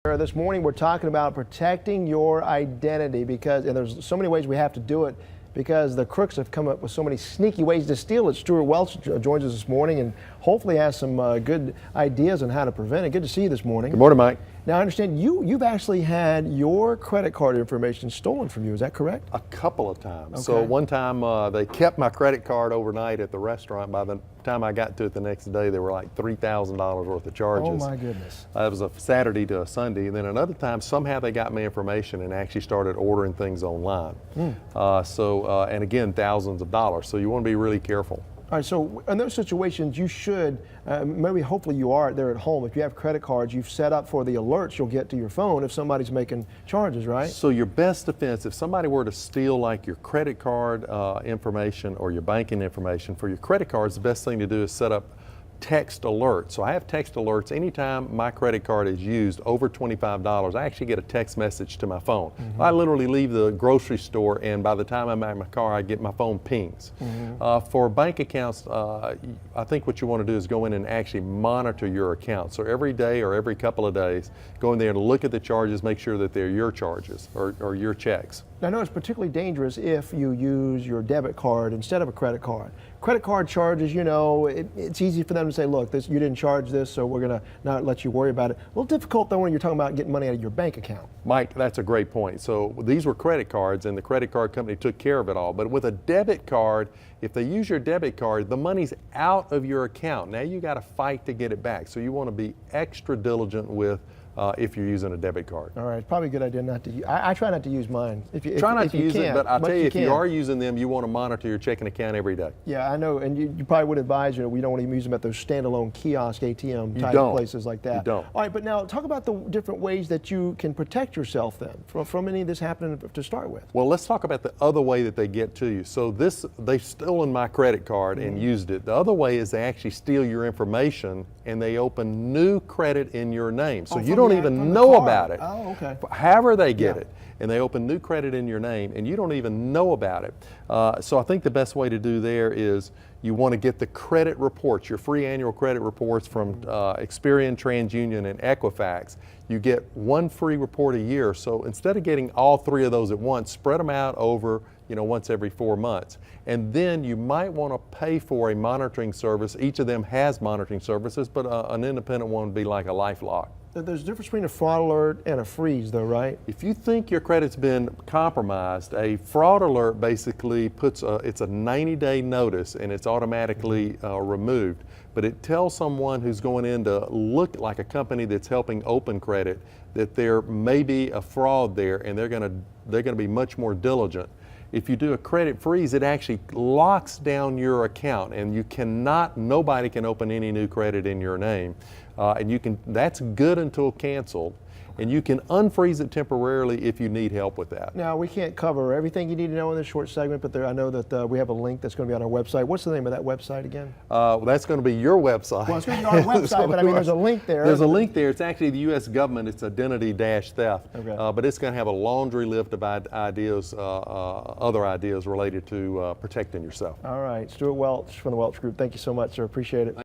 This morning we're talking about protecting your identity and there's so many ways we have to do it because the crooks have come up with so many sneaky ways to steal it. Stewart Welch joins us this morning and hopefully has some good ideas on how to prevent it. Good to see you this morning. Good morning, Mike. Now I understand you've actually had your credit card information stolen from you, is that correct? A couple of times. Okay. So one time they kept my credit card overnight at the restaurant. By the time I got to it the next day, there were like $3,000 worth of charges. Oh my goodness. It was a Saturday to a Sunday. And then another time, somehow they got my information and actually started ordering things online. And again, thousands of dollars. So you want to be really careful. All right, so in those situations, you should, hopefully you are there at home. If you have credit cards, you've set up for the alerts you'll get to your phone if somebody's making charges, right? So your best defense, if somebody were to steal like your credit card information or your banking information, for your credit cards, the best thing to do is set up text alerts. So I have text alerts anytime my credit card is used over $25. I actually get a text message to my phone. I literally leave the grocery store and by the time I'm at my car I get my phone pings. For bank accounts, I think what you want to do is go in and actually monitor your account. So every day or every couple of days go in there and look at the charges, make sure that they're your charges or your checks. I know it's particularly dangerous if you use your debit card instead of a credit card. Credit card charges, you know, it's easy for them to say, look, you didn't charge this, so we're going to not let you worry about it. A little difficult though when you're talking about getting money out of your bank account. Mike, that's a great point. So these were credit cards and the credit card company took care of it all. But with a debit card, if they use your debit card, the money's out of your account. Now you got to fight to get it back. So you want to be extra diligent with if you're using a debit card. All right, it's probably a good idea not to use. I try not to use mine. Try not to use it, but I'll tell you, if you are using them, you want to monitor your checking account every day. Yeah, I know, and you probably would advise, we don't want to use them at those standalone kiosk ATM type places like that. You don't. All right, but now talk about the different ways that you can protect yourself then from any of this happening to start with. Well, let's talk about the other way that they get to you. So they've stolen my credit card and used it. The other way is they actually steal your information and they open new credit in your name. So you don't even know about it. Oh, okay. However they get it. And they open new credit in your name and you don't even know about it. So I think the best way to do there is you want to get the credit reports, your free annual credit reports from Experian, TransUnion, and Equifax. You get one free report a year. So instead of getting all three of those at once, spread them out over once every 4 months. And then you might want to pay for a monitoring service. Each of them has monitoring services, but an independent one would be like a LifeLock. There's a difference between a fraud alert and a freeze though, right? If you think your credit's been compromised, a fraud alert basically it's a 90-day notice and it's automatically removed. But it tells someone who's going in to look like a company that's helping open credit that there may be a fraud there and they're going to be much more diligent. If you do a credit freeze, it actually locks down your account and nobody can open any new credit in your name. That's good until canceled. And you can unfreeze it temporarily if you need help with that. Now, we can't cover everything you need to know in this short segment, but I know that we have a link that's going to be on our website. What's the name of that website again? Well, that's going to be your website. Well, it's going to be our website, but I mean, there's a link there. There's a link there. It's actually the U.S. government. It's identity-theft. Okay. But it's going to have a laundry list of ideas, other ideas related to protecting yourself. All right. Stewart Welch from the Welch Group. Thank you so much, sir. Appreciate it.